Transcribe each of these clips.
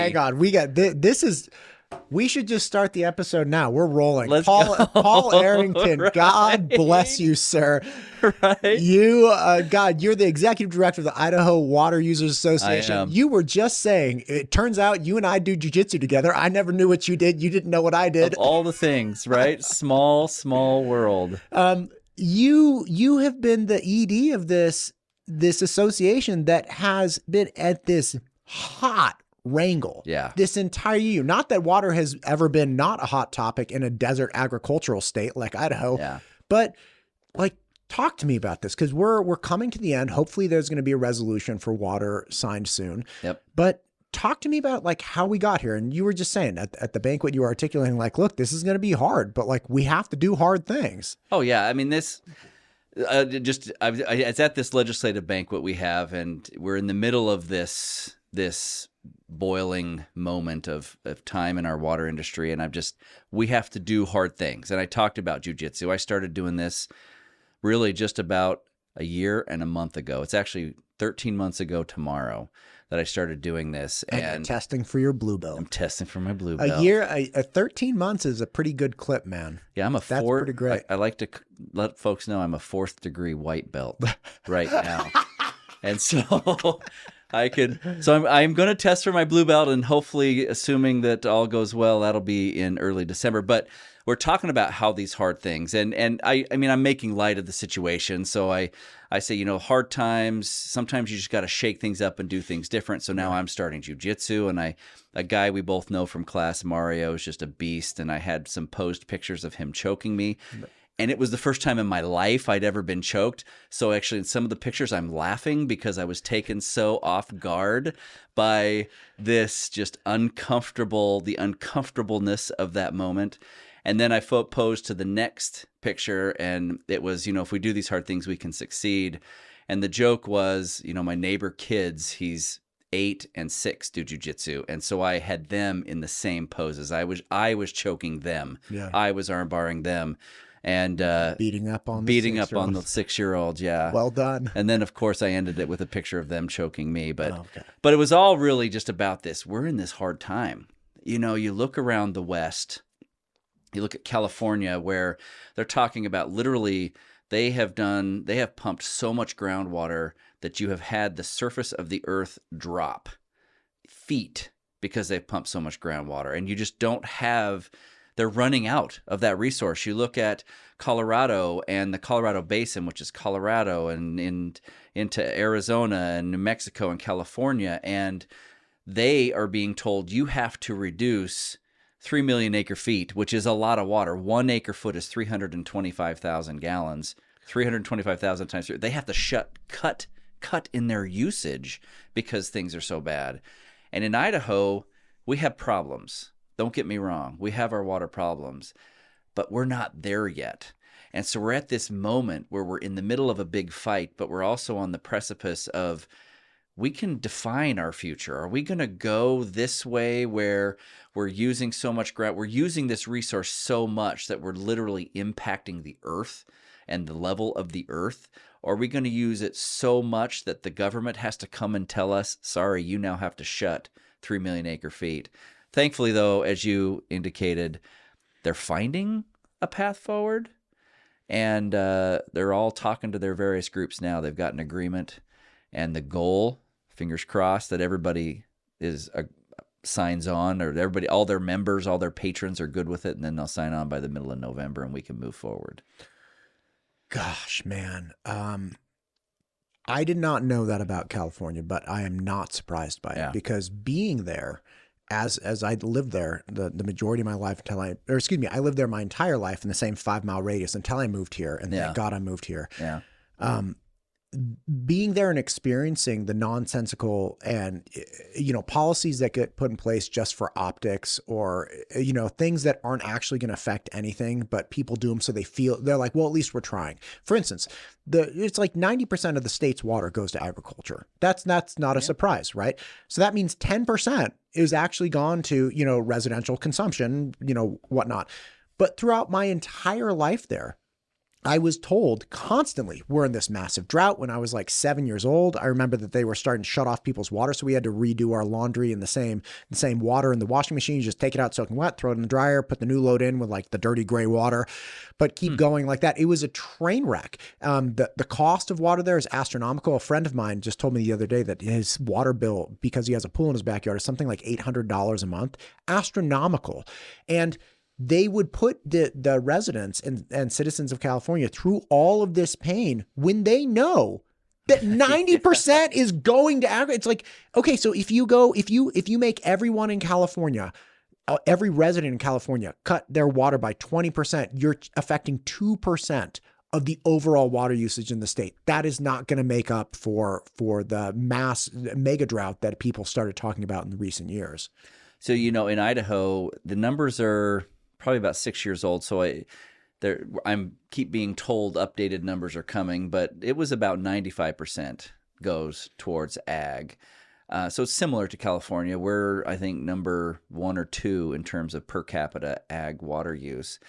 hang on. We got this is. We should just start the episode now. We're rolling. Let's Paul go. Paul Arrington, Right. God bless you, sir. Right? You, God, you're the executive director of the Idaho Water Users Association. I am. You were just saying, it turns out you and I do jiu-jitsu together. I never knew what you did. You didn't know what I did. Of all the things, right? Small world. You have been the ED of this association that has been at this hot wrangle this entire year. Not that water has ever been not a hot topic in a desert agricultural state like Idaho, but like, talk to me about this, because we're coming to the end. Hopefully there's going to be a resolution for water signed soon. But talk to me about like how we got here. And you were just saying at the banquet, you were articulating like, look, this is going to be hard, but like we have to do hard things. Oh yeah. I mean, this it's at this legislative banquet we have, and we're in the middle of this boiling moment of time in our water industry. And we have to do hard things. And I talked about jiu-jitsu. I started doing this really just about a year and a month ago. It's actually 13 months ago tomorrow that I started doing this. And testing for your blue belt. I'm testing for my blue belt. A year, 13 months is a pretty good clip, man. Yeah, That's pretty great. I like to let folks know I'm a 4th degree white belt right now. And so I'm going to test for my blue belt, and hopefully, assuming that all goes well, that'll be in early December. But we're talking about how these hard things, and I mean, I'm making light of the situation. So I say, hard times, sometimes you just got to shake things up and do things different. So now I'm starting jiu-jitsu, and a guy we both know from class, Mario, is just a beast. And I had some posed pictures of him choking me. And it was the first time in my life I'd ever been choked. So actually in some of the pictures I'm laughing because I was taken so off guard by this just the uncomfortableness of that moment. And then I posed to the next picture, and it was, if we do these hard things, we can succeed. And the joke was, my neighbor kids, he's 8 and 6, do jiu-jitsu. And so I had them in the same poses. I was choking them. Yeah. I was arm barring them. And beating up on the 6-year-old, yeah. Well done. And then, of course, I ended it with a picture of them choking me. But it was all really just about this. We're in this hard time. You look around the West, you look at California, where they're talking about literally they have pumped so much groundwater that you have had the surface of the earth drop feet because they've pumped so much groundwater. And you just don't have... They're running out of that resource. You look at Colorado and the Colorado Basin, which is Colorado and into Arizona and New Mexico and California, and they are being told you have to reduce 3 million acre feet, which is a lot of water. 1 acre foot is 325,000 gallons. 325,000 times 3. They have to cut in their usage because things are so bad. And in Idaho, we have problems. Don't get me wrong. We have our water problems, but we're not there yet. And so we're at this moment where we're in the middle of a big fight, but we're also on the precipice of we can define our future. Are we going to go this way where we're using so much ground, we're using this resource so much that we're literally impacting the earth and the level of the earth? Or are we going to use it so much that the government has to come and tell us, sorry, you now have to shut 3 million acre feet? Thankfully, though, as you indicated, they're finding a path forward, and they're all talking to their various groups now. They've got an agreement, and the goal, fingers crossed, that everybody signs on, or everybody, all their members, all their patrons are good with it, and then they'll sign on by the middle of November, and we can move forward. Gosh, man. I did not know that about California, but I am not surprised by it, because being there, as I lived there the majority of my life I lived there my entire life in the same 5-mile radius until I moved here, and thank God I moved here. Being there and experiencing the nonsensical and policies that get put in place just for optics, or things that aren't actually going to affect anything, but people do them so they're like, well, at least we're trying. For instance, it's like 90% of the state's water goes to agriculture. That's not a surprise, right? So that means 10% is actually gone to residential consumption, whatnot. But throughout my entire life there, I was told constantly, we're in this massive drought. When I was like 7 years old, I remember that they were starting to shut off people's water. So we had to redo our laundry in the same water in the washing machine. You just take it out soaking wet, throw it in the dryer, put the new load in with like the dirty gray water, but keep going like that. It was a train wreck. The cost of water there is astronomical. A friend of mine just told me the other day that his water bill, because he has a pool in his backyard, is something like $800 a month. Astronomical. And they would put the residents and citizens of California through all of this pain when they know that 90% is going to agriculture. It's like, okay, so if you make everyone in California, every resident in California cut their water by 20%, you're affecting 2% of the overall water usage in the state. That is not going to make up for the mass mega drought that people started talking about in the recent years. So, in Idaho, the numbers are probably about 6 years old. So I'm keep being told updated numbers are coming, but it was about 95% goes towards ag. So it's similar to California. We're, I think, number 1 or 2 in terms of per capita ag water use.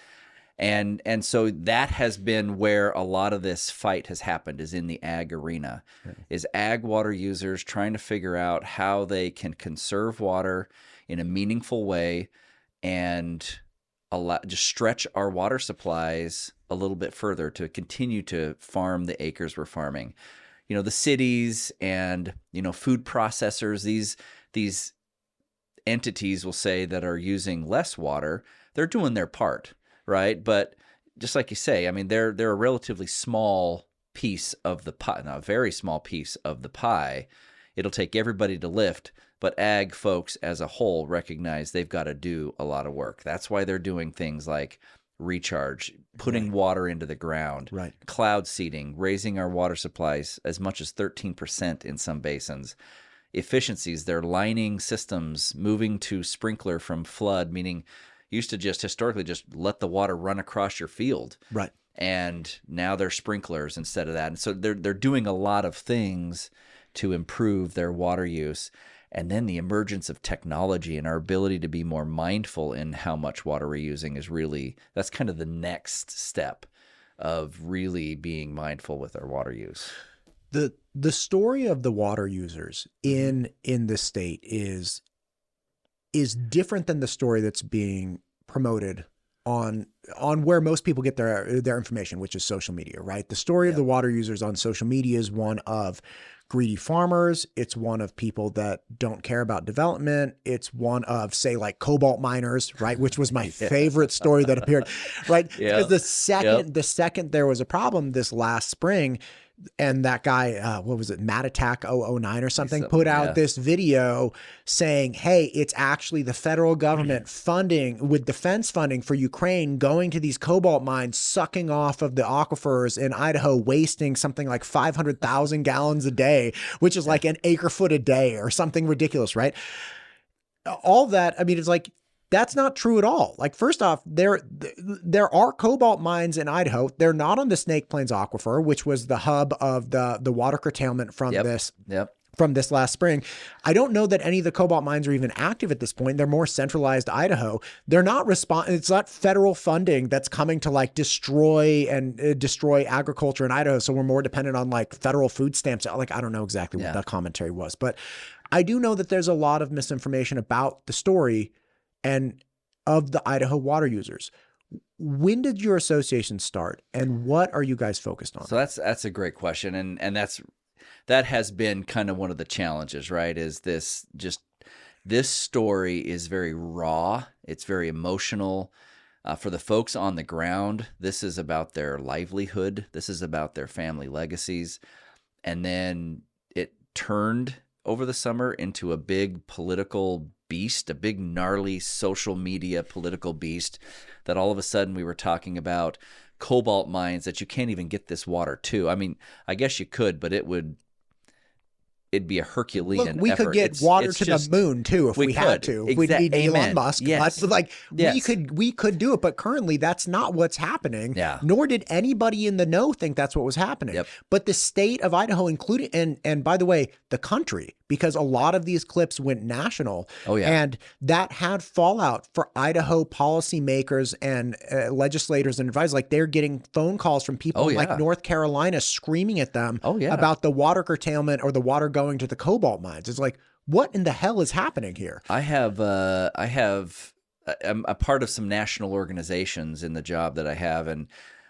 And so that has been where a lot of this fight has happened, is in the ag arena, is ag water users trying to figure out how they can conserve water in a meaningful way and just stretch our water supplies a little bit further to continue to farm the acres we're farming. The cities and, food processors, these entities will say that are using less water, they're doing their part, right? But just like you say, I mean, they're a relatively small piece of the pie, not a very small piece of the pie. It'll take everybody to lift. But ag folks as a whole recognize they've got to do a lot of work. That's why they're doing things like recharge, putting water into the ground, cloud seeding, raising our water supplies as much as 13% in some basins. Efficiencies, they're lining systems, moving to sprinkler from flood, meaning used to just historically just let the water run across your field. Right. And now they're sprinklers instead of that. And so they're doing a lot of things to improve their water use. And then the emergence of technology and our ability to be more mindful in how much water we're using is really, that's kind of the next step of really being mindful with our water use. The story of the water users in the state is different than the story that's being promoted on where most people get their information, which is social media, right? The story of the water users on social media is one of greedy farmers. It's one of people that don't care about development. It's one of, say, like cobalt miners, right? Which was my favorite story that appeared, right? Because the second there was a problem this last spring, and that guy, what was it, Matt Attack 009 or something, put out this video saying, hey, it's actually the federal government funding, with defense funding for Ukraine, going to these cobalt mines, sucking off of the aquifers in Idaho, wasting something like 500,000 gallons a day, which is like an acre foot a day or something ridiculous, right? All that, I mean, it's like, that's not true at all. Like, first off, there are cobalt mines in Idaho. They're not on the Snake Plains Aquifer, which was the hub of the water curtailment from this last spring. I don't know that any of the cobalt mines are even active at this point. They're more centralized Idaho. They're not it's not federal funding that's coming to like destroy agriculture in Idaho. So we're more dependent on like federal food stamps. Like, I don't know exactly what that commentary was, but I do know that there's a lot of misinformation about the story and of the Idaho water users. When did your association start, and what are you guys focused on? So that's a great question, and that has been kind of one of the challenges, right? Is this story is very raw. It's very emotional. For the folks on the ground, this is about their livelihood. This is about their family legacies. And then it turned over the summer into a big political beast, a big gnarly social media political beast, that all of a sudden we were talking about cobalt mines that you can't even get this water to. I mean, I guess you could, but it'd be a Herculean effort. We could get water to the moon too if we had to. If we need Elon Musk. Yes. We could do it, but currently that's not what's happening. Yeah. Nor did anybody in the know think that's what was happening. Yep. But the state of Idaho, including and by the way, the country, because a lot of these clips went national. Oh, yeah. And that had fallout for Idaho policymakers and legislators and advisors. Like they're getting phone calls from people in like North Carolina screaming at them about the water curtailment or the water going to the cobalt mines. It's like, what in the hell is happening here? I'm a part of some national organizations in the job that I have, and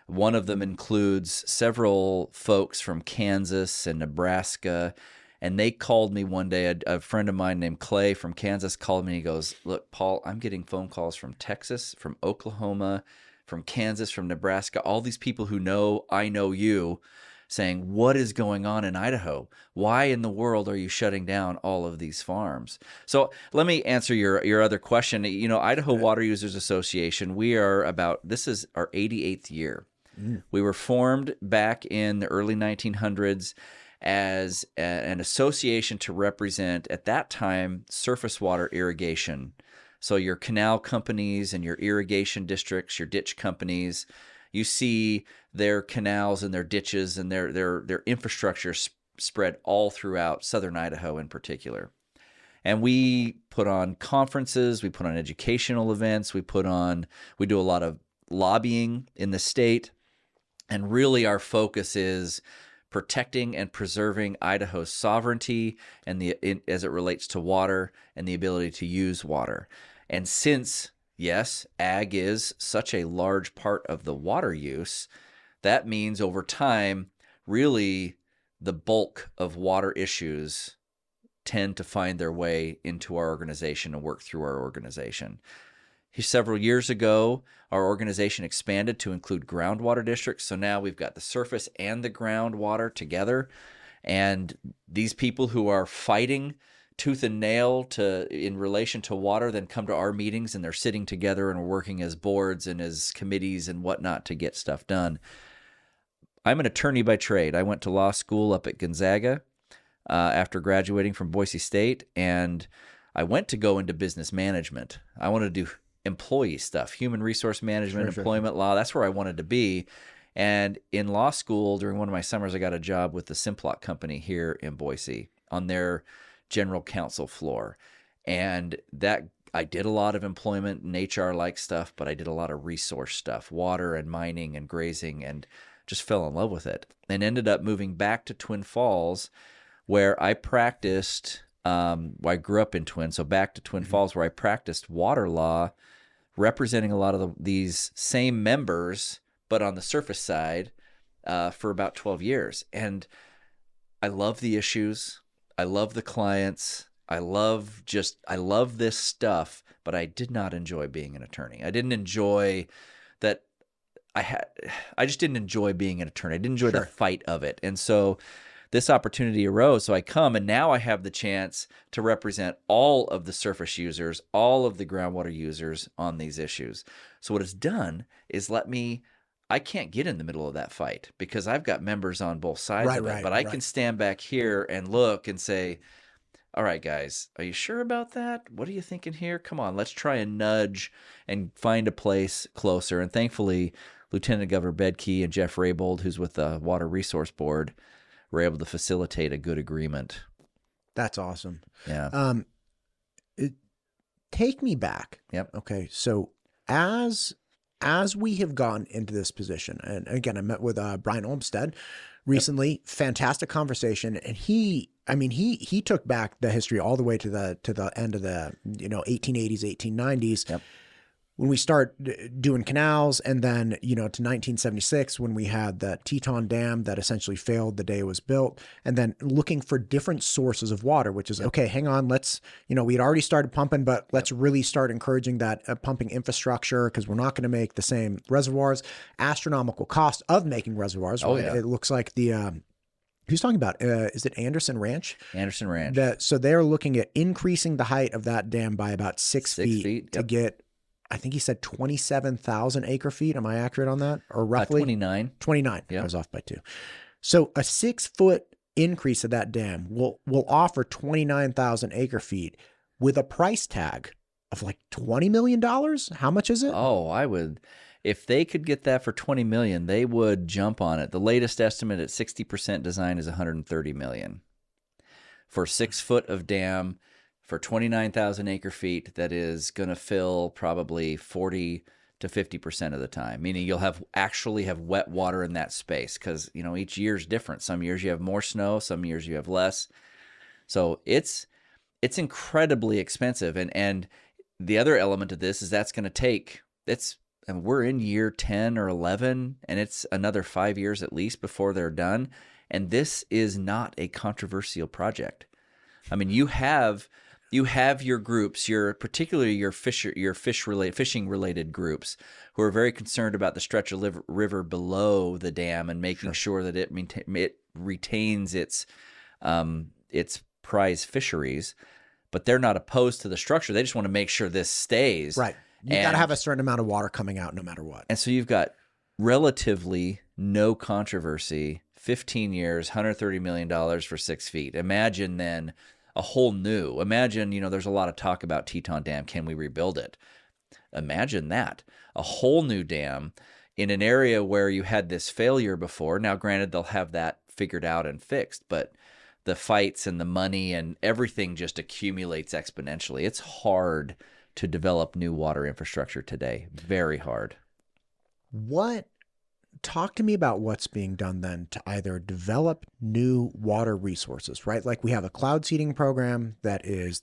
one of them includes several folks from Kansas and Nebraska. And they called me one day, a friend of mine named Clay from Kansas called me and he goes, look, Paul, I'm getting phone calls from Texas, from Oklahoma, from Kansas, from Nebraska, all these people who know I know you, saying, what is going on in Idaho? Why in the world are you shutting down all of these farms? So let me answer your other question. You know, Idaho Water Users Association, this is our 88th year. We were formed back in the early 1900s as an association to represent, at that time, surface water irrigation. So your canal companies and your irrigation districts, your ditch companies, you see their canals and their ditches and their infrastructure spread all throughout southern Idaho in particular. And we put on conferences, we put on educational events, we do a lot of lobbying in the state. And really our focus is protecting and preserving Idaho's sovereignty and as it relates to water and the ability to use water. And since, yes, ag is such a large part of the water use, that means over time, really the bulk of water issues tend to find their way into our organization and work through our organization. Several years ago, our organization expanded to include groundwater districts. So now we've got the surface and the groundwater together. And these people who are fighting tooth and nail in relation to water then come to our meetings and they're sitting together and we're working as boards and as committees and whatnot to get stuff done. I'm an attorney by trade. I went to law school up at Gonzaga after graduating from Boise State, and I went to go into business management. I wanted to do employee stuff, human resource management, employment law. That's where I wanted to be. And in law school, during one of my summers, I got a job with the Simplot company here in Boise on their general counsel floor. And that I did a lot of employment and HR-like stuff, but I did a lot of resource stuff, water and mining and grazing, and just fell in love with it. And ended up moving back to Twin Falls, where I practiced. I grew up in Twin, so back to Twin Falls, where I practiced water law, representing a lot of these same members, but on the surface side, for about 12 years. And I love the issues. I love the clients. I love this stuff, but I did not enjoy being an attorney. I didn't enjoy that. I just didn't enjoy being an attorney. I didn't enjoy the fight of it. And so this opportunity arose. So I come, and now I have the chance to represent all of the surface users, all of the groundwater users on these issues. So what it's done is I can't get in the middle of that fight because I've got members on both sides of it, but I can stand back here and look and say, all right, guys, are you sure about that? What are you thinking here? Come on, let's try and nudge and find a place closer. And thankfully, Lieutenant Governor Bedke and Jeff Raybold, who's with the Water Resource Board, were able to facilitate a good agreement. That's awesome. Yeah. Take me back. Yep. Okay. So as we have gone into this position, and again, I met with Brian Olmstead recently, fantastic conversation. And he took back the history all the way to the end of the 1880s, 1890s. Yep. When we start doing canals, and then, to 1976, when we had the Teton Dam that essentially failed the day it was built, and then looking for different sources of water, which is, okay, hang on, let's, we had already started pumping, but let's really start encouraging that pumping infrastructure, because we're not going to make the same reservoirs. Astronomical cost of making reservoirs. Oh, right? yeah. It looks like who's talking about? Is it Anderson Ranch? Anderson Ranch. So they're looking at increasing the height of that dam by about 6 feet to get, I think he said 27,000 acre feet. Am I accurate on that? Or roughly? 29. 29. Yep. I was off by 2. So a 6-foot increase of that dam will offer 29,000 acre feet with a price tag of like $20 million. How much is it? Oh, if they could get that for $20 million, they would jump on it. The latest estimate at 60% design is $130 million for 6 foot of dam for 29,000 acre feet that is going to fill probably 40 to 50% of the time, meaning you'll actually have wet water in that space because, you know, each year is different. Some years you have more snow, some years you have less. So it's incredibly expensive. And the other element of this is that's going to take, and we're in year 10 or 11, and it's another 5 years at least before they're done. And this is not a controversial project. I mean, you have your groups, particularly your fishing related groups, who are very concerned about the stretch of river below the dam and making sure that it retains its prize fisheries. But they're not opposed to the structure. They just want to make sure this stays. Right. You got to have a certain amount of water coming out no matter what. And so you've got relatively no controversy, 15 years, $130 million for 6 feet. Imagine then imagine, you know, there's a lot of talk about Teton Dam. Can we rebuild it? Imagine that. A whole new dam in an area where you had this failure before. Now, granted, they'll have that figured out and fixed, but the fights and the money and everything just accumulates exponentially. It's hard to develop new water infrastructure today. Very hard. Talk to me about what's being done then to either develop new water resources, right? Like we have a cloud seeding program that is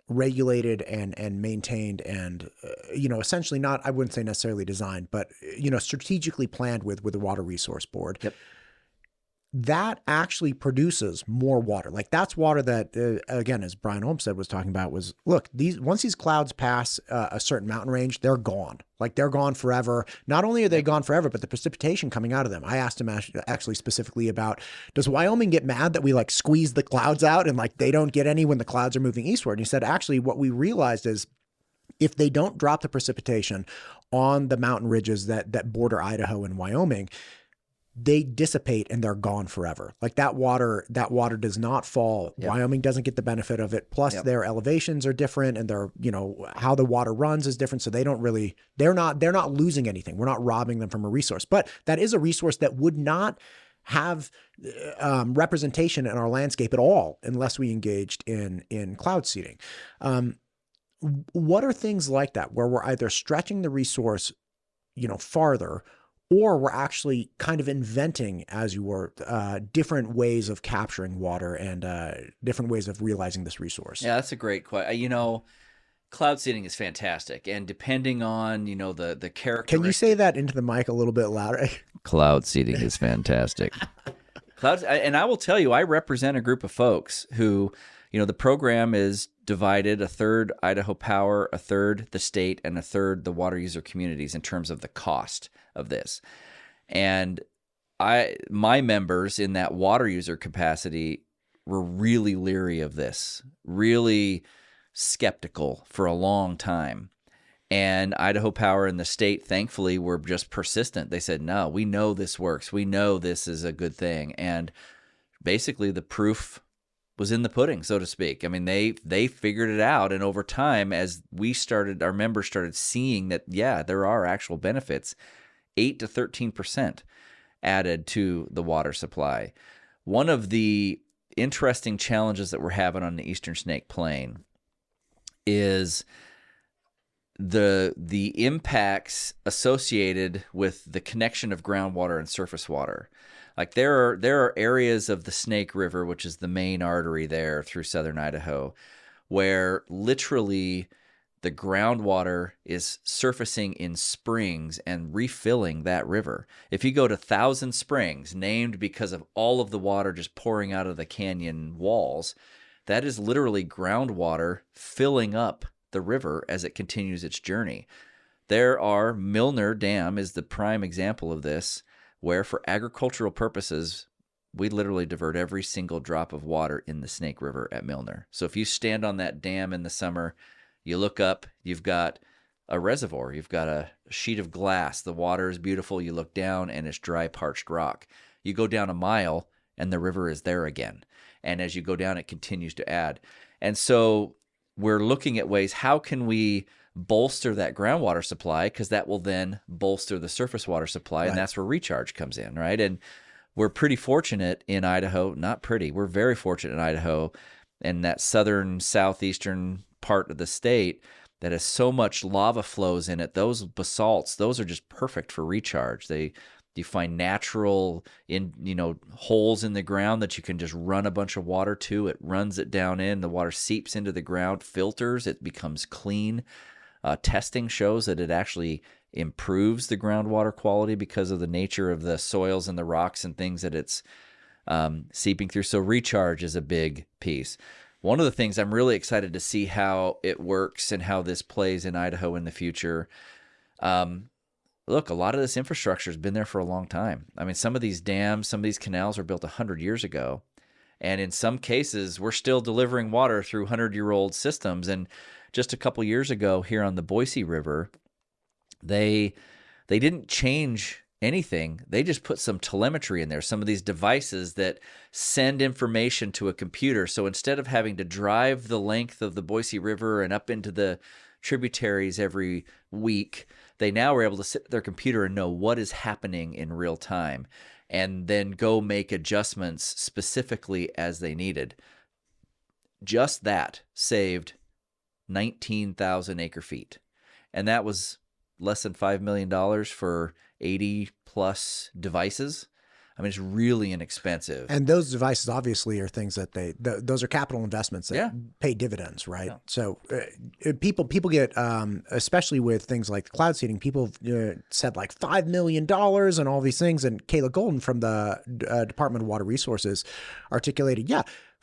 regulated and maintained and, you know, essentially not, I wouldn't say necessarily designed, but, you know, strategically planned with the Water Resource Board. Yep. That actually produces more water. Like that's water that, again, as Brian Olmstead was talking about, was look, once these clouds pass a certain mountain range, they're gone. Like they're gone forever. Not only are they gone forever, but the precipitation coming out of them. I asked him actually specifically about, does Wyoming get mad that we like squeeze the clouds out and like they don't get any when the clouds are moving eastward? And he said, actually, what we realized is if they don't drop the precipitation on the mountain ridges that border Idaho and Wyoming, they dissipate and they're gone forever. Like that water does not fall. Yep. Wyoming doesn't get the benefit of it. Plus their elevations are different and their, you know, how the water runs is different. So they're not losing anything. We're not robbing them from a resource, but that is a resource that would not have representation in our landscape at all unless we engaged in cloud seeding. What are things like that where we're either stretching the resource, you know, farther, or we're actually kind of inventing, as you were, different ways of capturing water and different ways of realizing this resource? Yeah, that's a great question. You know, cloud seeding is fantastic. And depending on, you know, the character. Can you say that into the mic a little bit louder? Cloud seeding is fantastic. And I will tell you, I represent a group of folks who, you know, the program is divided, a third Idaho Power, a third the state, and a third the water user communities in terms of the cost of this. And my members in that water user capacity were really leery of this, really skeptical for a long time. And Idaho Power and the state, thankfully, were just persistent. They said, no, we know this works. We know this is a good thing. And basically the proof was in the pudding, so to speak. I mean, they figured it out. And over time, as our members started seeing that, yeah, there are actual benefits, 8 to 13% added to the water supply. One of the interesting challenges that we're having on the Eastern Snake Plain is the impacts associated with the connection of groundwater and surface water. Like there are areas of the Snake River, which is the main artery there through southern Idaho, where literally the groundwater is surfacing in springs and refilling that river. If you go to Thousand Springs, named because of all of the water just pouring out of the canyon walls, that is literally groundwater filling up the river as it continues its journey. Milner Dam is the prime example of this, where for agricultural purposes, we literally divert every single drop of water in the Snake River at Milner. So if you stand on that dam in the summer, you look up, you've got a reservoir, you've got a sheet of glass, the water is beautiful, you look down and it's dry, parched rock. You go down a mile and the river is there again. And as you go down, it continues to add. And so we're looking at ways, how can we bolster that groundwater supply? Because that will then bolster the surface water supply, right. And that's where recharge comes in, right? And we're pretty fortunate in Idaho. Not pretty. We're very fortunate in Idaho and that southern, southeastern part of the state that has so much lava flows in it. Those basalts, those are just perfect for recharge. You find natural holes in the ground that you can just run a bunch of water to. It runs it down in. The water seeps into the ground, filters. It becomes clean. Testing shows that it actually improves the groundwater quality because of the nature of the soils and the rocks and things that it's seeping through. So recharge is a big piece. One of the things I'm really excited to see how it works and how this plays in Idaho in the future. Look, a lot of this infrastructure has been there for a long time. I mean, some of these dams, some of these canals were built 100 years ago. And in some cases, we're still delivering water through 100-year-old systems. And just a couple years ago here on the Boise River, they didn't change anything. They just put some telemetry in there, some of these devices that send information to a computer. So instead of having to drive the length of the Boise River and up into the tributaries every week, they now are able to sit at their computer and know what is happening in real time and then go make adjustments specifically as they needed. Just that saved 19,000 acre feet. And that was less than $5 million for 80 plus devices. I mean, it's really inexpensive. And those devices obviously are things that those are capital investments that pay dividends, right? Yeah. So people get, especially with things like cloud seeding, people said like $5 million and all these things. And Kayla Golden from the Department of Water Resources articulated,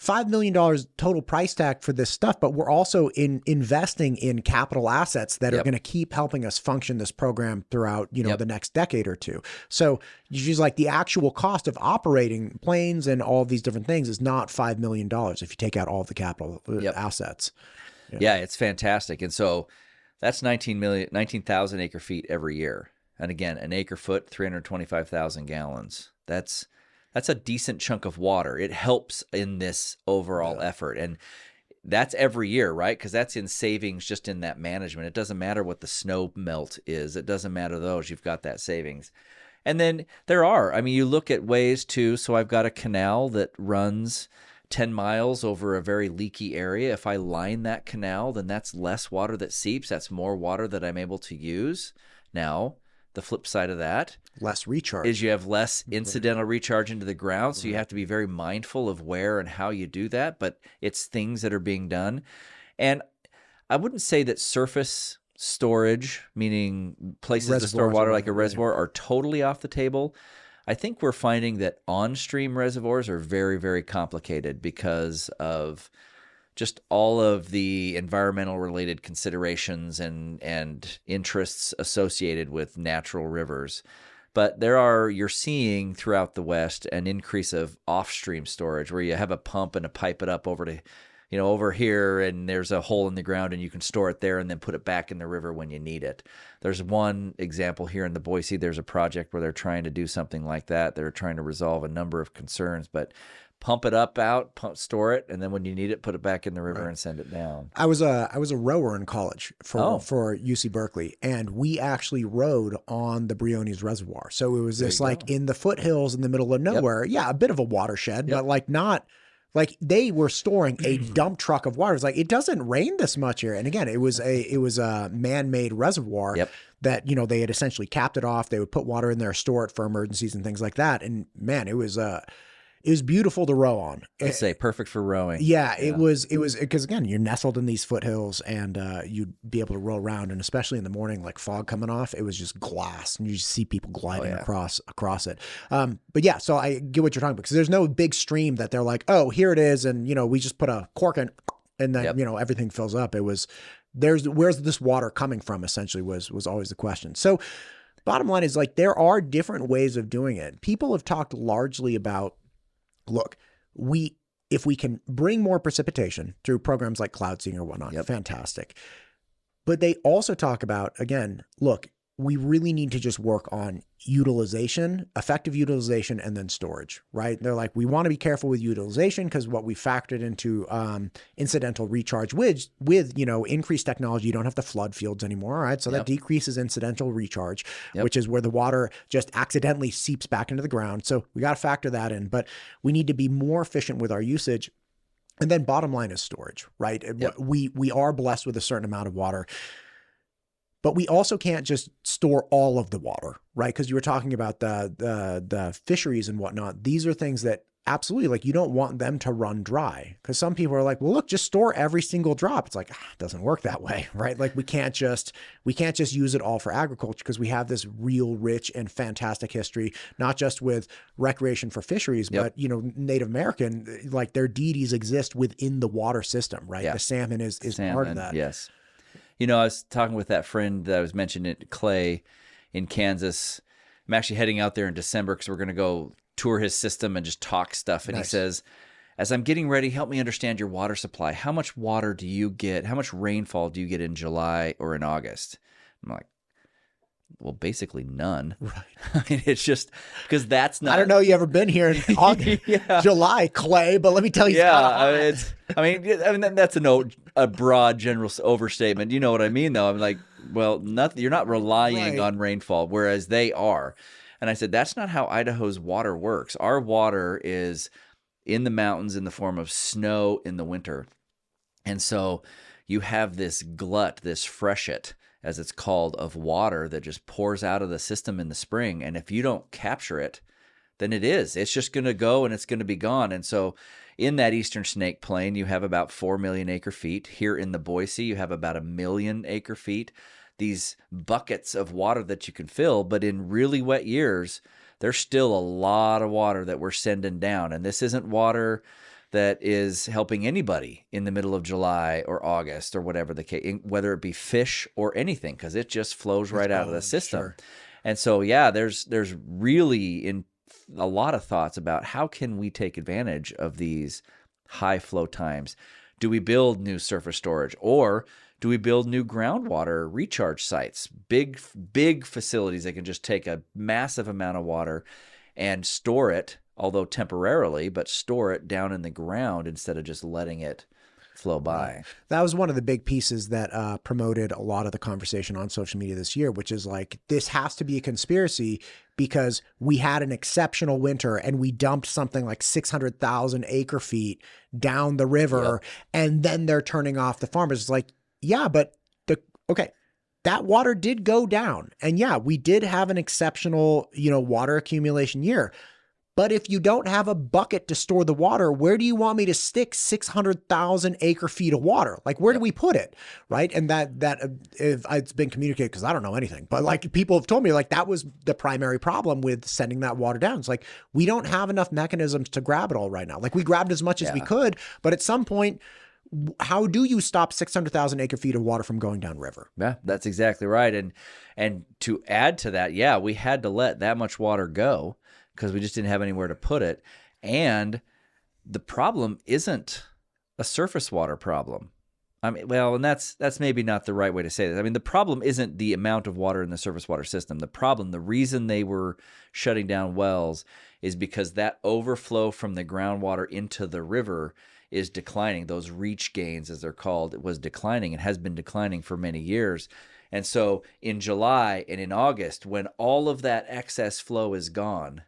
$5 million total price tag for this stuff, but we're also investing in capital assets that are going to keep helping us function this program throughout, the next decade or two. So just like the actual cost of operating planes and all of these different things is not $5 million if you take out all of the capital assets. Yeah, it's fantastic. And so that's 19,000 acre feet every year. And again, an acre foot, 325,000 gallons. That's a decent chunk of water. It helps in this overall effort. And that's every year, right? Because that's in savings just in that management. It doesn't matter what the snow melt is. It doesn't matter those. You've got that savings. And then you look at ways too. So I've got a canal that runs 10 miles over a very leaky area. If I line that canal, then that's less water that seeps. That's more water that I'm able to use. Now, the flip side of that, less recharge, is you have less incidental recharge into the ground. So you have to be very mindful of where and how you do that, but it's things that are being done. And I wouldn't say that surface storage, meaning places to store water like a reservoir, are totally off the table. I think we're finding that on-stream reservoirs are very, very complicated because of just all of the environmental related considerations and interests associated with natural rivers. But you're seeing throughout the West an increase of off-stream storage where you have a pump and a pipe it up over to, over here, and there's a hole in the ground and you can store it there and then put it back in the river when you need it. There's one example here in the Boise. There's a project where they're trying to do something like that. They're trying to resolve a number of concerns, but pump it up out, store it, and then when you need it, put it back in the river and send it down. I was a rower in college for UC Berkeley, and we actually rode on the Briones Reservoir. So it was this in the foothills in the middle of nowhere. Yeah, a bit of a watershed, but not like they were storing a dump truck of water. It's like, it doesn't rain this much here. And again, it was a man-made reservoir that, they had essentially capped it off. They would put water in there, store it for emergencies and things like that. And man, it was beautiful to row on. I'd say perfect for rowing. Yeah, it was because again, you're nestled in these foothills and you'd be able to row around, and especially in the morning, like fog coming off, it was just glass and you just see people gliding across it. But yeah, so I get what you're talking about, because there's no big stream that they're like, oh, here it is, and we just put a cork in and then everything fills up. It was where's this water coming from essentially was always the question. So bottom line is, like, there are different ways of doing it. People have talked largely about, look, if we can bring more precipitation through programs like cloud seeding or whatnot, fantastic. But they also talk about, again, look, we really need to just work on utilization, effective utilization, and then storage, right? They're like, we want to be careful with utilization because what we factored into incidental recharge with increased technology, you don't have to flood fields anymore, right? So that decreases incidental recharge, which is where the water just accidentally seeps back into the ground. So we got to factor that in, but we need to be more efficient with our usage. And then bottom line is storage, right? We are blessed with a certain amount of water, but we also can't just store all of the water, right? Because you were talking about the fisheries and whatnot. These are things that absolutely, like, you don't want them to run dry, because some people are like, well, look, just store every single drop. It's like, it doesn't work that way, right? Like we can't just use it all for agriculture, because we have this real rich and fantastic history, not just with recreation for fisheries, but Native American, like their deities exist within the water system, right? Yeah. The salmon is part of that. Yes. I was talking with that friend that I was mentioning, Clay, in Kansas. I'm actually heading out there in December because we're going to go tour his system and just talk stuff. And He says, as I'm getting ready, help me understand your water supply. How much water do you get? How much rainfall do you get in July or in August? I'm like, well, basically none. Right. I mean, it's just because that's not. I don't know. You ever been here in August, July, Clay? But let me tell you, it's that's a broad general overstatement. You know what I mean, though. I'm like, well, nothing. You're not relying on rainfall, whereas they are. And I said, that's not how Idaho's water works. Our water is in the mountains in the form of snow in the winter, and so you have this glut, this freshet, as it's called, of water that just pours out of the system in the spring. And if you don't capture it, then it's just going to go and it's going to be gone. And so in that Eastern Snake Plain, you have about 4 million acre feet. Here in the Boise, you have about 1 million acre feet. These buckets of water that you can fill, but in really wet years, there's still a lot of water that we're sending down. And this isn't water that is helping anybody in the middle of July or August or whatever the case, whether it be fish or anything, because it just flows right out of the system. Sure. And so, there's really a lot of thoughts about how can we take advantage of these high flow times. Do we build new surface storage, or do we build new groundwater recharge sites, big facilities that can just take a massive amount of water and store it, although temporarily, but store it down in the ground instead of just letting it flow by. That was one of the big pieces that promoted a lot of the conversation on social media this year, which is like, this has to be a conspiracy because we had an exceptional winter and we dumped something like 600,000 acre feet down the river, and then they're turning off the farmers. It's like, yeah, but that water did go down. And we did have an exceptional, water accumulation year. But if you don't have a bucket to store the water, where do you want me to stick 600,000 acre feet of water? Like, where do we put it? Right. And it's been communicated, because I don't know anything, but like, people have told me, like, that was the primary problem with sending that water down. It's like, we don't have enough mechanisms to grab it all right now. Like, we grabbed as much as we could, but at some point, how do you stop 600,000 acre feet of water from going downriver? Yeah, that's exactly right. And to add to that, we had to let that much water go because we just didn't have anywhere to put it. And the problem isn't a surface water problem. I mean, well, and that's maybe not the right way to say this. I mean, the problem isn't the amount of water in the surface water system. The reason they were shutting down wells is because that overflow from the groundwater into the river is declining. Those reach gains, as they're called, it was declining and has been declining for many years. And so in July and in August, when all of that excess flow is gone,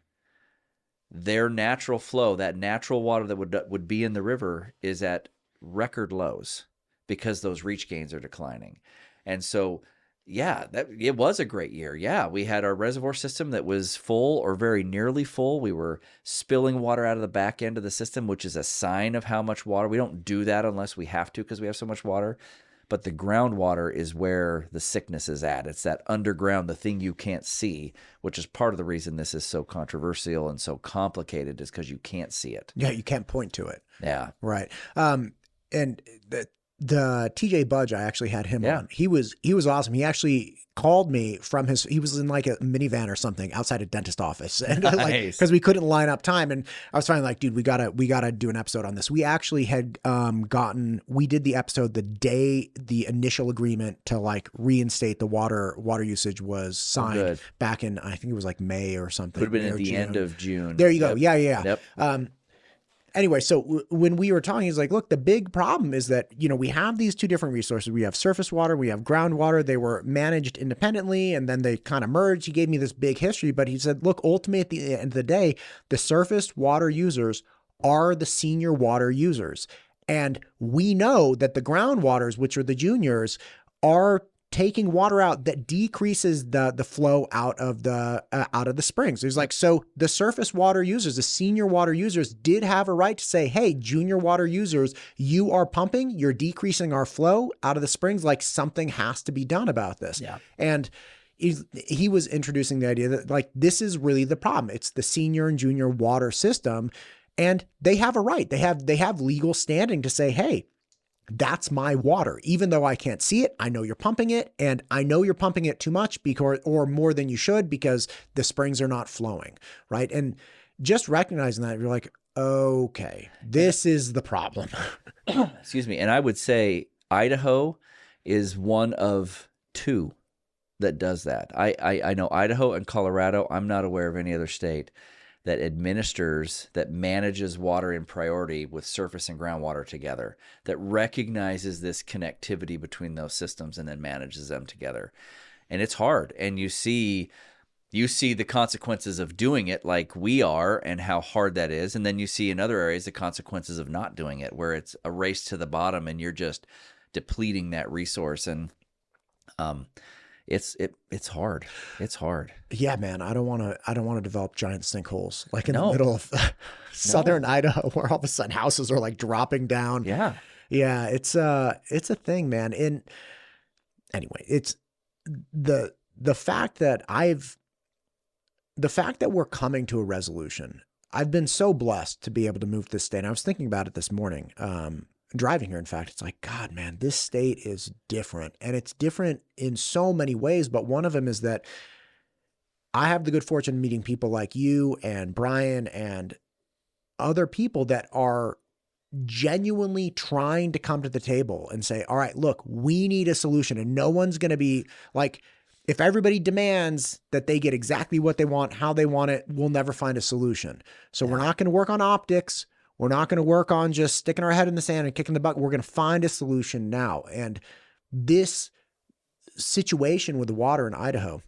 their natural flow, that natural water that would be in the river, is at record lows because those reach gains are declining. And so, it was a great year. We had our reservoir system that was full or very nearly full. We were spilling water out of the back end of the system, which is a sign of how much water. We don't do that unless we have to because we have so much water. But the groundwater is where the sickness is at. It's that underground, the thing you can't see, which is part of the reason this is so controversial and so complicated, is because you can't see it. Yeah, you can't point to it. Yeah. Right. And the TJ Budge, I actually had him on. He was awesome. He actually called me from he was in like a minivan or something outside a dentist office, and like, cause we couldn't line up time. And I was finally like, dude, we gotta do an episode on this. We actually had, we did the episode the day the initial agreement to like reinstate the water usage was signed back in, I think it was like May or something. Could have been at the end of June. There you go. Yeah. Yep. Anyway, so when we were talking, he's like, look, the big problem is that, we have these two different resources. We have surface water, we have groundwater. They were managed independently, and then they kind of merged. He gave me this big history, but he said, look, ultimately at the end of the day, the surface water users are the senior water users. And we know that the groundwaters, which are the juniors, are taking water out that decreases the flow out of the springs. There's like, so the surface water users, the senior water users did have a right to say, hey, junior water users, you are pumping, you're decreasing our flow out of the springs. Like, something has to be done about this. Yeah. And he was introducing the idea that like, this is really the problem. It's the senior and junior water system. And they have a right. They have legal standing to say, hey, that's my water. Even though I can't see it, I know you're pumping it, and I know you're pumping it too much or more than you should because the springs are not flowing, right? And just recognizing that, you're like, okay, this is the problem. Excuse me. And I would say Idaho is one of two that does that. I know Idaho and Colorado. I'm not aware of any other state that manages water in priority with surface and groundwater together, that recognizes this connectivity between those systems and then manages them together. And it's hard. And you see the consequences of doing it like we are and how hard that is. And then you see in other areas the consequences of not doing it, where it's a race to the bottom and you're just depleting that resource. And it's hard. It's hard. Yeah, man. I don't want to develop giant sinkholes like in the middle of southern Idaho, where all of a sudden houses are like dropping down. Yeah. Yeah. It's a thing, man. And anyway, it's the fact that we're coming to a resolution. I've been so blessed to be able to move to this state. And I was thinking about it this morning. Driving here, in fact, it's like, God, man, this state is different. And it's different in so many ways. But one of them is that I have the good fortune of meeting people like you and Brian and other people that are genuinely trying to come to the table and say, all right, look, we need a solution. And no one's going to be like, if everybody demands that they get exactly what they want, how they want it, we'll never find a solution. So we're not going to work on optics. We're not going to work on just sticking our head in the sand and kicking the bucket. We're going to find a solution now. And this situation with the water in Idaho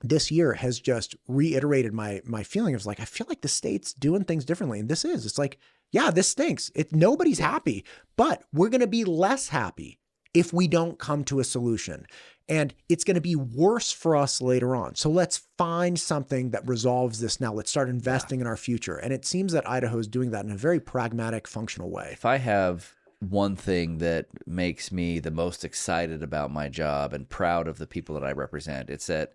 this year has just reiterated my feeling of like, I feel like the state's doing things differently. And it's like, yeah, this stinks. Nobody's happy, but we're going to be less happy if we don't come to a solution. And it's going to be worse for us later on. So let's find something that resolves this now. Let's start investing in our future. And it seems that Idaho is doing that in a very pragmatic, functional way. If I have one thing that makes me the most excited about my job and proud of the people that I represent, it's that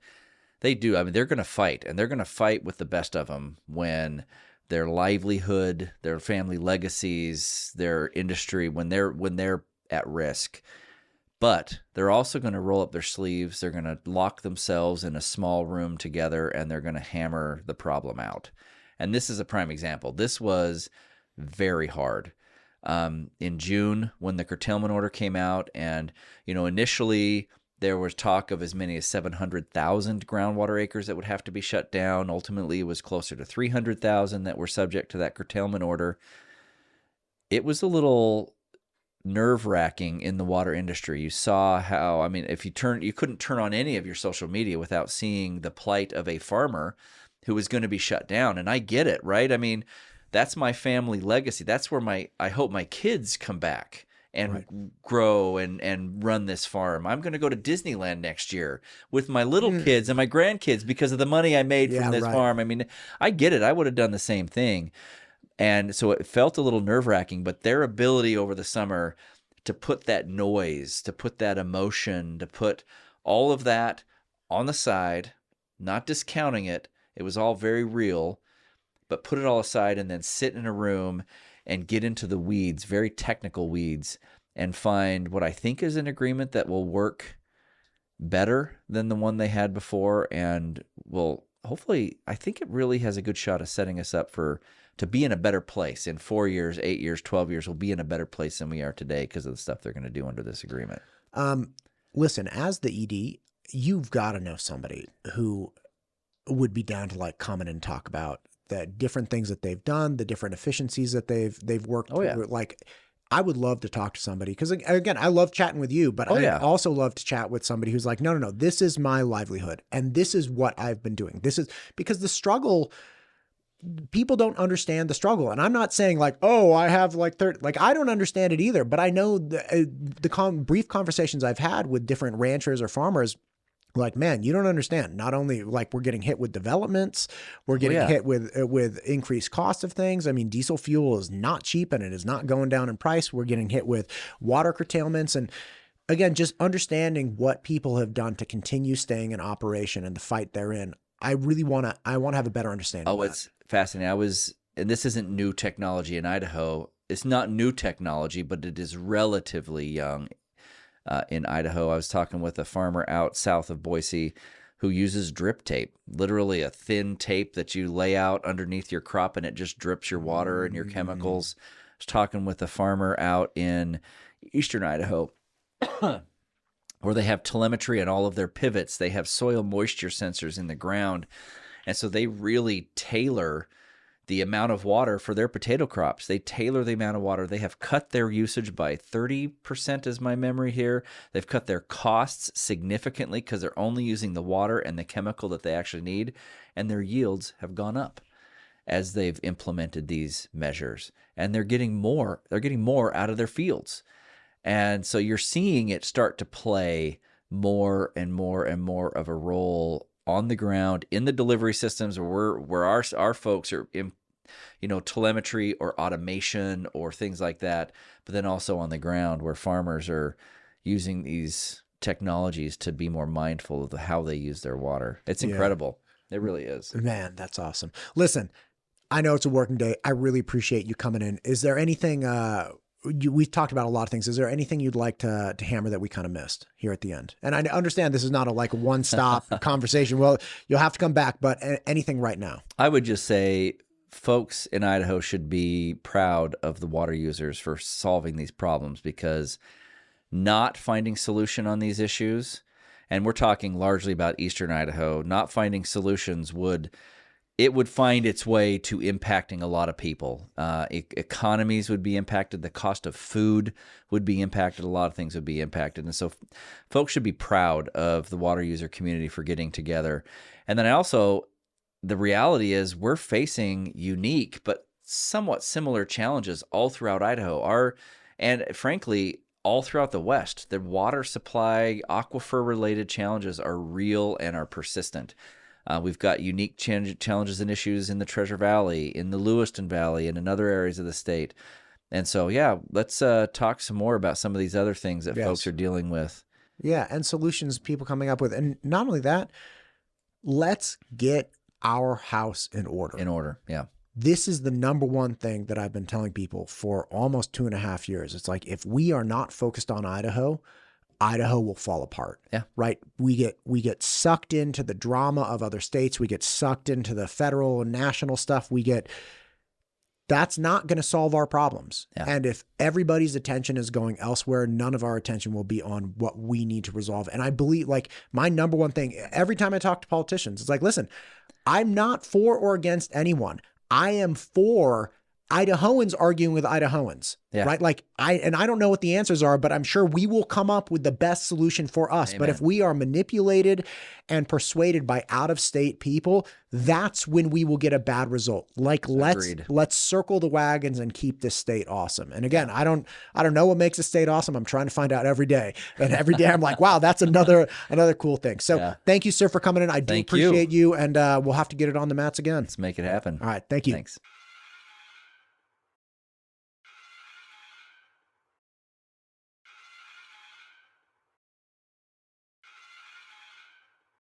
they do. I mean, they're going to fight, and they're going to fight with the best of them when their livelihood, their family legacies, their industry, when they're at risk. But they're also going to roll up their sleeves. They're going to lock themselves in a small room together, and they're going to hammer the problem out. And this is a prime example. This was very hard. In June, when the curtailment order came out, and initially there was talk of as many as 700,000 groundwater acres that would have to be shut down. Ultimately, it was closer to 300,000 that were subject to that curtailment order. It was a little nerve-wracking in the water industry. You saw how, you couldn't turn on any of your social media without seeing the plight of a farmer who was going to be shut down. And I get it, right? I mean, that's my family legacy. That's where I hope my kids come back and grow and run this farm. I'm going to go to Disneyland next year with my little kids and my grandkids because of the money I made from this farm. I mean, I get it. I would have done the same thing. And so it felt a little nerve-wracking, but their ability over the summer to put that noise, to put that emotion, to put all of that on the side, not discounting it, it was all very real, but put it all aside and then sit in a room and get into the weeds, very technical weeds, and find what I think is an agreement that will work better than the one they had before, and will hopefully, I think it really has a good shot of setting us up to be in a better place in 4 years, 8 years, 12 years. We'll be in a better place than we are today because of the stuff they're going to do under this agreement. Listen, as the ED, you've got to know somebody who would be down to like come in and talk about the different things that they've done, the different efficiencies that they've worked through. Like, I would love to talk to somebody because, again, I love chatting with you, but I also love to chat with somebody who's like, no, this is my livelihood and this is what I've been doing. This is because the struggle, people don't understand the struggle. And I'm not saying like, oh, I have like 30, like I don't understand it either, but I know the brief conversations I've had with different ranchers or farmers, like, man, you don't understand. Not only like we're getting hit with developments, we're getting hit with increased cost of things. I mean, diesel fuel is not cheap and it is not going down in price. We're getting hit with water curtailments. And again, just understanding what people have done to continue staying in operation and the fight they're in. I want to have a better understanding. Oh, it's fascinating. And this isn't new technology in Idaho. It's not new technology, but it is relatively young. In Idaho, I was talking with a farmer out south of Boise who uses drip tape, literally a thin tape that you lay out underneath your crop and it just drips your water and your chemicals. I was talking with a farmer out in eastern Idaho where they have telemetry on all of their pivots. They have soil moisture sensors in the ground. And so they really tailor the amount of water for their potato crops. They tailor the amount of water. They have cut their usage by 30% is my memory here. They've cut their costs significantly because they're only using the water and the chemical that they actually need. And their yields have gone up as they've implemented these measures. And they're getting more out of their fields. And so you're seeing it start to play more and more and more of a role on the ground in the delivery systems where our folks are in, telemetry or automation or things like that, but then also on the ground where farmers are using these technologies to be more mindful of how they use their water. It's incredible. It really is. Man, that's awesome. Listen, I know it's a working day. I really appreciate you coming in. Is there anything, we've talked about a lot of things. Is there anything you'd like to hammer that we kind of missed here at the end? And I understand this is not a one-stop conversation. Well, you'll have to come back, but anything right now? I would just say folks in Idaho should be proud of the water users for solving these problems, because not finding solution on these issues, and we're talking largely about eastern Idaho, not finding solutions would find its way to impacting a lot of people. Economies would be impacted. The cost of food would be impacted. A lot of things would be impacted. And so folks should be proud of the water user community for getting together. And then the reality is we're facing unique but somewhat similar challenges all throughout Idaho. And frankly, all throughout the West. The water supply, aquifer-related challenges are real and are persistent. We've got unique challenges and issues in the Treasure Valley, in the Lewiston Valley, and in other areas of the state. And so, let's talk some more about some of these other things that folks are dealing with. Yeah, and solutions people coming up with. And not only that, let's get our house in order. In order, yeah. This is the number one thing that I've been telling people for almost 2.5 years. It's like, if we are not focused on Idaho will fall apart. Yeah. Right. We get sucked into the drama of other states. We get sucked into the federal and national stuff. That's not going to solve our problems. Yeah. And if everybody's attention is going elsewhere, none of our attention will be on what we need to resolve. And I believe, my number one thing, every time I talk to politicians, it's like, listen, I'm not for or against anyone. I am for Idahoans arguing with Idahoans, right? I don't know what the answers are, but I'm sure we will come up with the best solution for us. Amen. But if we are manipulated and persuaded by out-of-state people, that's when we will get a bad result. Let's circle the wagons and keep this state awesome. And again, I don't know what makes a state awesome. I'm trying to find out every day. And every day I'm like, wow, that's another cool thing. So thank you, sir, for coming in. I do appreciate you. And we'll have to get it on the mats again. Let's make it happen. All right. Thank you. Thanks.